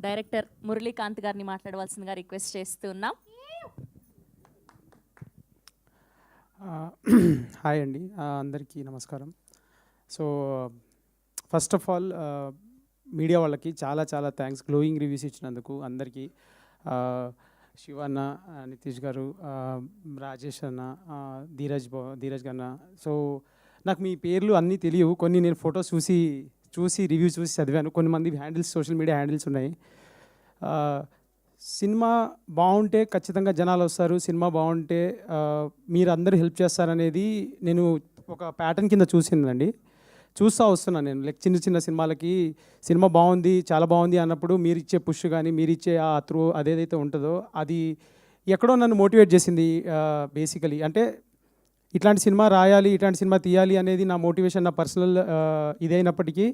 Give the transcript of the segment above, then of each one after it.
Director Muralikanth గారిని మాట్లాడవలసిందిగా request చేస్తున్నాం. హాయ్ అండి, అందరికీ నమస్కారం. So first of all media వాళ్ళకి చాలా చాలా థ్యాంక్స్ గ్లోయింగ్ రివ్యూస్ ఇచ్చినందుకు అందరికీ. శివన్న, నితీష్ గారు, రాజేష్ అన్న, ధీరజ్ అన్న. సో నాకు మీ పేర్లు అన్నీ తెలియవు, కొన్ని నేను ఫొటోస్ చూసి రివ్యూ చూసి చదివాను. కొంతమంది హ్యాండిల్స్, సోషల్ మీడియా హ్యాండిల్స్ ఉన్నాయి. సినిమా బాగుంటే ఖచ్చితంగా జనాలు వస్తారు, సినిమా బాగుంటే మీరు అందరూ హెల్ప్ చేస్తారనేది నేను ఒక ప్యాటర్న్ కింద చూసిందండి. చూస్తూ వస్తున్నాను నేను. లైక్ చిన్న చిన్న సినిమాలకి సినిమా బాగుంది, చాలా బాగుంది అన్నప్పుడు మీరు ఇచ్చే పుష్ కానీ, మీరు ఇచ్చే ఆ త్రూ అదేదైతే ఉంటుందో అది ఎక్కడో నన్ను మోటివేట్ చేసింది. బేసికలీ అంటే ఇట్లాంటి సినిమా రాయాలి, ఇట్లాంటి సినిమా తీయాలి అనేది నా మోటివేషన్, నా పర్సనల్ ఇదైనప్పటికీ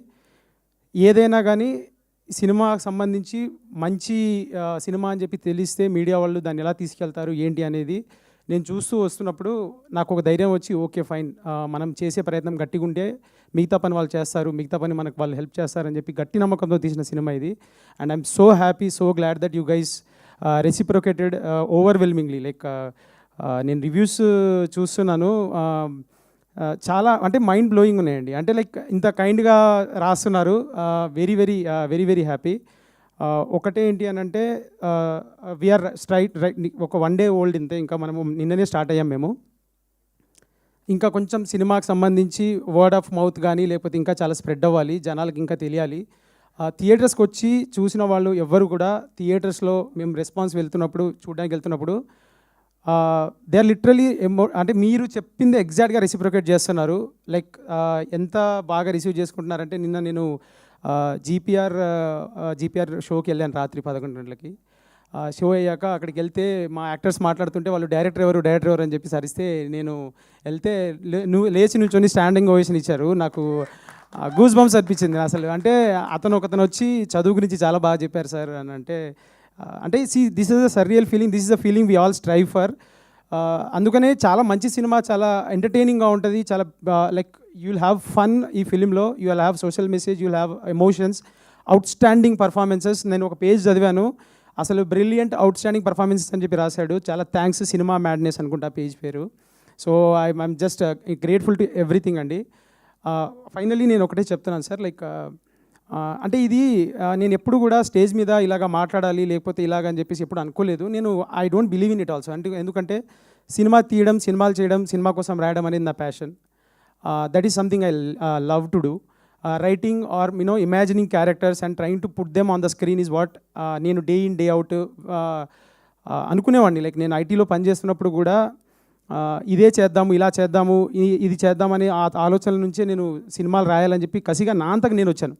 ఏదైనా కానీ సినిమాకు సంబంధించి మంచి సినిమా అని చెప్పి తెలిస్తే మీడియా వాళ్ళు దాన్ని ఎలా తీసుకెళ్తారు ఏంటి అనేది నేను చూస్తూ వస్తున్నప్పుడు నాకు ఒక ధైర్యం వచ్చి ఓకే ఫైన్, మనం చేసే ప్రయత్నం గట్టిగా ఉంటే మిగతా పని వాళ్ళు చేస్తారు, మిగతా పని మనకు వాళ్ళు హెల్ప్ చేస్తారని చెప్పి గట్టి నమ్మకంతో తీసిన సినిమా ఇది. And I'm so happy, so glad that you guys reciprocated overwhelmingly. Like నేను రివ్యూస్ చూస్తున్నాను, చాలా అంటే మైండ్ బ్లోయింగ్ ఉన్నాయండి. అంటే లైక్ ఇంత కైండ్గా రాస్తున్నారు. Very very very very happy. ఒకటే ఏంటి అని అంటే వీఆర్ రైట్ ఒక 1 day ఓల్డ్ ఇంతే, ఇంకా మనము నిన్ననే స్టార్ట్ అయ్యాం మేము. ఇంకా కొంచెం సినిమాకి సంబంధించి వర్డ్ ఆఫ్ మౌత్ కానీ లేకపోతే ఇంకా చాలా స్ప్రెడ్ అవ్వాలి, జనాలకి ఇంకా తెలియాలి. థియేటర్స్కి వచ్చి చూసిన వాళ్ళు ఎవ్వరు కూడా థియేటర్స్లో మేము రెస్పాన్స్ చూడడానికి వెళ్తున్నప్పుడు దే ఆర్ లిటరలీ అంటే మీరు చెప్పింది ఎగ్జాక్ట్గా రెసిప్రొకేట్ చేస్తున్నారు. లైక్ ఎంత బాగా రిసీవ్ చేసుకుంటున్నారంటే నిన్న నేను జీపీఆర్ షోకి వెళ్ళాను రాత్రి 11 గంటలకి. షో అయ్యాక అక్కడికి వెళ్తే మా యాక్టర్స్ మాట్లాడుతుంటే వాళ్ళు డైరెక్టర్ ఎవరు అని చెప్పి సరిస్తే నేను వెళ్తే లేచి నుంచొని స్టాండింగ్ ఓవేషన్ ఇచ్చారు. నాకు గూస్ బంప్స్ అనిపించింది అసలు. అంటే ఒకతను వచ్చి చదువు గురించి చాలా బాగా చెప్పారు సార్ అని అంటే this is a surreal feeling, this is a feeling we all strive for. అందుకనే చాలా మంచి సినిమా, చాలా ఎంటర్టైనింగ్గా ఉంటుంది, చాలా like you will have fun ఈ ఫిలింలో, you will have social message, you will have emotions, outstanding performances. నేను ఒక పేజ్ చదివాను, అసలు బ్రిలియంట్ అవుట్ స్టాండింగ్ పర్ఫార్మెన్సెస్ అని చెప్పి రాశాడు. చాలా థ్యాంక్స్, సినిమా మ్యాడ్నెస్ అనుకుంటా పేజ్ పేరు. So I'm just grateful to everything అండి. ఫైనల్లీ నేను ఒకటే చెప్తున్నాను సార్, లైక్ అంటే ఇది నేను ఎప్పుడు కూడా స్టేజ్ మీద ఇలాగ మాట్లాడాలి లేకపోతే ఇలాగ అని చెప్పేసి ఎప్పుడు అనుకోలేదు. నేను I don't believe in it also. ఎందుకంటే సినిమా తీయడం, సినిమాలు చేయడం, సినిమా కోసం రాయడం అనేది నా passion. That is something I love to do. Writing or imagining characters and trying to put them on the screen is what నేను డే ఇన్ డే అవుట్ అనుకునేవాడిని. లైక్ నేను ఐటీలో పనిచేస్తున్నప్పుడు కూడా ఇదే చేద్దాము, ఇలా చేద్దాము, ఇది చేద్దామని ఆ ఆలోచనల నుంచే నేను సినిమాలు రాయాలని చెప్పి కసిగా నా అంతకు నేను వచ్చాను.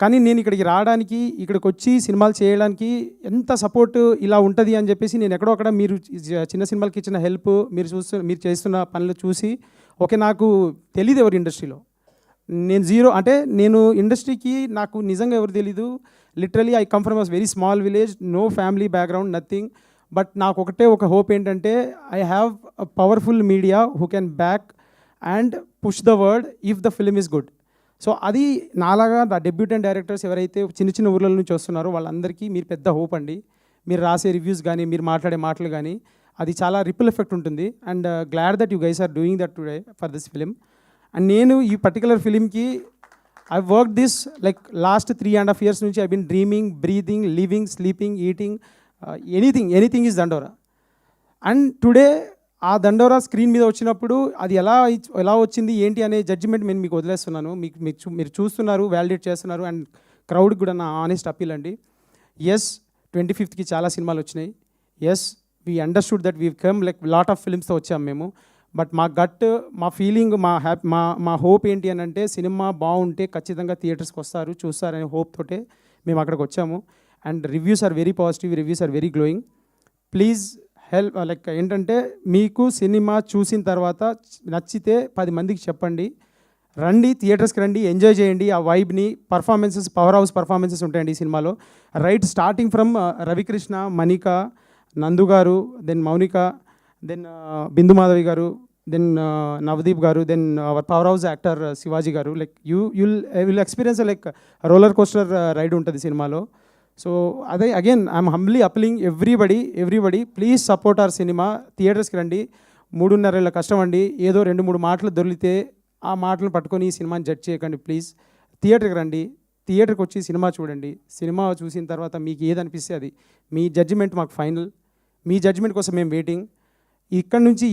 కానీ నేను ఇక్కడికి రావడానికి, ఇక్కడికి వచ్చి సినిమాలు చేయడానికి ఎంత సపోర్ట్ ఇలా ఉంటుంది అని చెప్పేసి నేను ఎక్కడో అక్కడ మీరు చిన్న సినిమాలకి ఇచ్చిన హెల్ప్, మీరు చేస్తున్న పనులు చూసి ఓకే, నాకు తెలియదు ఎవరు ఇండస్ట్రీలో, నేను జీరో. అంటే నేను ఇండస్ట్రీకి నాకు నిజంగా ఎవరు తెలీదు. Literally I come from a very small village, no family background, nothing. But నాకు ఒక హోప్ ఏంటంటే I have a powerful media who can back and push the word if the film is good. So అది నాలాగా debutante directors ఎవరైతే చిన్న చిన్న ఊర్ల నుంచి వస్తున్నారో వాళ్ళందరికీ మీరు పెద్ద హోప్ అండి. మీరు రాసే రివ్యూస్ కానీ, మీరు మాట్లాడే మాటలు కానీ, అది చాలా రిపుల్ ఎఫెక్ట్ ఉంటుంది. And glad that you guys are doing that today for this film. And నేను ఈ పర్టికులర్ ఫిలింకి I work this like last 3.5 years నుంచి I been dreaming, breathing, living, sleeping, eating, anything is Dandora. And today ఆ Dandora screen మీద వచ్చినప్పుడు అది ఎలా వచ్చింది ఏంటి అనే జడ్జిమెంట్ నేను మీకు వదిలేస్తున్నాను. మీరు చూస్తున్నారు, వ్యాలిడేట్ చేస్తున్నారు. అండ్ క్రౌడ్కి కూడా నా ఆనెస్ట్ అప్పీల్ అండి. ఎస్, 25th చాలా సినిమాలు వచ్చినాయి. Yes, we understood that we come like lot of ఫిల్మ్స్తో వచ్చాం మేము. బట్ మా గట్, మా ఫీలింగ్, మా హోప్ ఏంటి అని అంటే సినిమా బాగుంటే ఖచ్చితంగా థియేటర్స్కి వస్తారు, చూస్తారనే హోప్ తోటే మేము అక్కడికి వచ్చాము. And reviews are very positive, reviews are very glowing. Please help. Like ఏంటంటే మీకు సినిమా చూసిన తర్వాత నచ్చితే 10 మందికి చెప్పండి, రండి, థియేటర్స్కి రండి, ఎంజాయ్ చేయండి ఆ వైబ్ని. పర్ఫార్మెన్సెస్, పవర్ హౌస్ పర్ఫార్మెన్సెస్ ఉంటాయండి ఈ సినిమాలో. Right starting from Ravikrishna, Manika, Nandu గారు, దెన్ మౌనిక, దెన్ బిందు మాధవి గారు, దెన్ నవదీప్ గారు, then our powerhouse actor Sivaji గారు. Like you will experience like roller coaster ride ఉంటుంది సినిమాలో. సో అదే again I'm humbly appealing everybody please support our cinema. థియేటర్స్కి రండి. 3.5 ఏళ్ళ కష్టం అండి. ఏదో 2-3 మాటలు దొరికితే ఆ మాటలను పట్టుకొని ఈ సినిమాని జడ్జ్ చేయకండి ప్లీజ్. థియేటర్కి రండి. థియేటర్కి వచ్చి సినిమా చూడండి. సినిమా చూసిన తర్వాత మీకు ఏదనిపిస్తే అది మీ జడ్జిమెంట్ మాకు ఫైనల్. మీ జడ్జిమెంట్ కోసం మేము వెయిటింగ్. ఇక్కడ నుంచి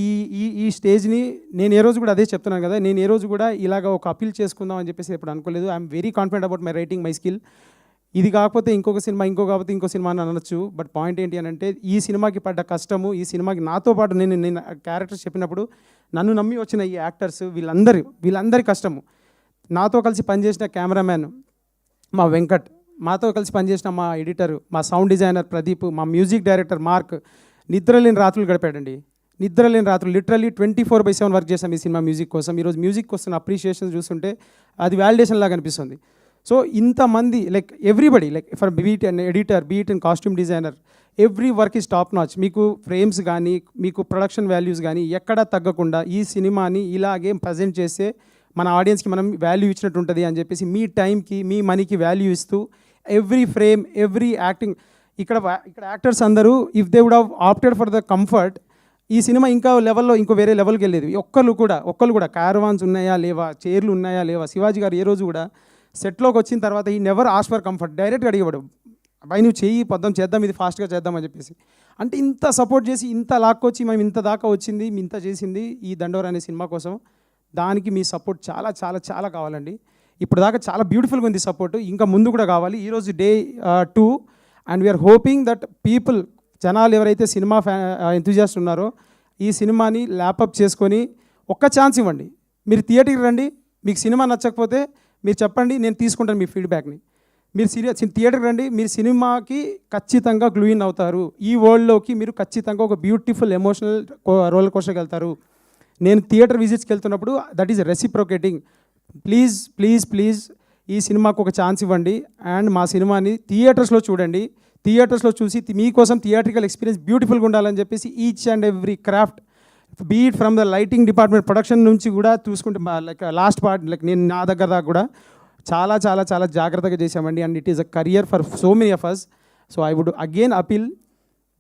ఈ స్టేజ్ని నేను ఏ రోజు కూడా అదే చెప్తున్నాను కదా, నేను ఏ రోజు కూడా ఇలాగ ఒక అపీల్ చేసుకుందాం అని చెప్పేసి ఎప్పుడు అనుకోలేదు. I'm very confident about my writing, my skill. ఇది కాకపోతే ఇంకొక సినిమా, కాకపోతే ఇంకో సినిమా అని అనొచ్చు. బట్ పాయింట్ ఏంటి అని అంటే, ఈ సినిమాకి పడ్డ కష్టము, ఈ సినిమాకి నాతో పాటు నేను క్యారెక్టర్స్ చెప్పినప్పుడు నన్ను నమ్మి వచ్చిన ఈ యాక్టర్స్ వీళ్ళందరి కష్టము, నాతో కలిసి పనిచేసిన కెమెరామ్యాన్ మా వెంకట్, మాతో కలిసి పనిచేసిన మా ఎడిటర్, మా సౌండ్ డిజైనర్ ప్రదీప్, మా మ్యూజిక్ డైరెక్టర్ మార్క్, నిద్రలేని రాత్రులు గడిపాడండి. నిద్రలేని రాత్రులు లిటరల్లీ 24/7 వర్క్ చేసాం ఈ సినిమా మ్యూజిక్ కోసం. ఈరోజు మ్యూజిక్ వస్తున్న అప్రిషియేషన్ చూస్తుంటే అది వ్యాలిడేషన్ లాగా అనిపిస్తుంది. సో ఇంతమంది like everybody, like for beat and editor, beat and costume designer, every work is top notch. మీకు ఫ్రేమ్స్ కానీ, మీకు ప్రొడక్షన్ వాల్యూస్ కానీ ఎక్కడా తగ్గకుండా ఈ సినిమాని ఇలాగే ప్రజెంట్ చేస్తే మన ఆడియన్స్కి మనం వాల్యూ ఇచ్చినట్టు ఉంటుంది అని చెప్పేసి మీ టైంకి, మీ మనీకి వాల్యూ ఇస్తూ ఎవ్రీ ఫ్రేమ్, ఎవ్రీ యాక్టింగ్, ఇక్కడ యాక్టర్స్ అందరూ if they would have opted for the comfort, ఈ సినిమా ఇంకో వేరే లెవెల్కి వెళ్ళేది. ఒక్కళ్ళు కూడా క్యారవాన్స్ ఉన్నాయా లేవా, చైర్లు ఉన్నాయా లేవా. శివాజీ గారు ఏ రోజు కూడా సెట్లోకి వచ్చిన తర్వాత ఈ నెవర్ ఆస్క్ ఫర్ కంఫర్ట్, డైరెక్ట్గా అడిగేవాడు, అబ్బాయి నువ్వు చెయ్యి పొద్దాం చేద్దాం, ఇది ఫాస్ట్గా చేద్దాం అని చెప్పేసి. అంటే ఇంత సపోర్ట్ చేసి ఇంత లాక్కొచ్చి మేము ఇంత దాకా వచ్చింది, ఇంత చేసింది ఈ దండోర అనే సినిమా కోసం. దానికి మీ సపోర్ట్ చాలా చాలా చాలా కావాలండి. ఇప్పుడు దాకా చాలా బ్యూటిఫుల్గా ఉంది సపోర్ట్, ఇంకా ముందు కూడా కావాలి. ఈరోజు day 2 and we are hoping that people, జనాలు ఎవరైతే సినిమా ఎంతూజియాస్ట్ ఉన్నారో ఈ సినిమాని ల్యాపప్ చేసుకొని ఒక్క ఛాన్స్ ఇవ్వండి. మీరు థియేటర్కి రండి. మీకు సినిమా నచ్చకపోతే మీరు చెప్పండి, నేను తీసుకుంటాను మీ ఫీడ్బ్యాక్ని. మీరు థియేటర్కి రండి. మీరు సినిమాకి ఖచ్చితంగా గ్లూ ఇన్ అవుతారు. ఈ వరల్డ్లోకి మీరు ఖచ్చితంగా ఒక బ్యూటిఫుల్ ఎమోషనల్ రోలర్ కోస్టర్కి వెళ్తారు. నేను థియేటర్ విజిట్స్కి వెళ్తున్నప్పుడు దట్ ఈస్ రెసిప్రొకేటింగ్. ప్లీజ్ ఈ సినిమాకు ఒక ఛాన్స్ ఇవ్వండి అండ్ మా సినిమాని థియేటర్స్లో చూడండి. థియేటర్స్లో చూసి మీకోసం థియేట్రికల్ ఎక్స్పీరియన్స్ బ్యూటిఫుల్గా ఉండాలని చెప్పేసి each and every craft, beat from the lighting department, production నుంచి కూడా చూసుకుంటే లైక్ లాస్ట్ పార్ట్, లైక్ నేను నా దగ్గర దాకా కూడా చాలా చాలా చాలా జాగ్రత్తగా చేశామండి. And it is a career for so many of us. So I would again appeal,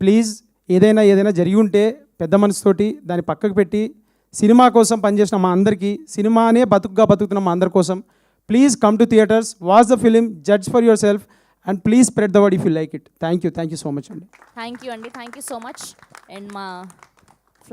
please ఏదైనా జరిగి ఉంటే పెద్ద మనసుతోటి దాన్ని పక్కకు పెట్టి సినిమా కోసం పనిచేసిన మా అందరికీ, సినిమానే బతుకుతున్న మా అందరి కోసం, please come to theatres, watch the film, judge for yourself and please spread the word if you like it. Thank you so much అండి. Thank you so much. And మా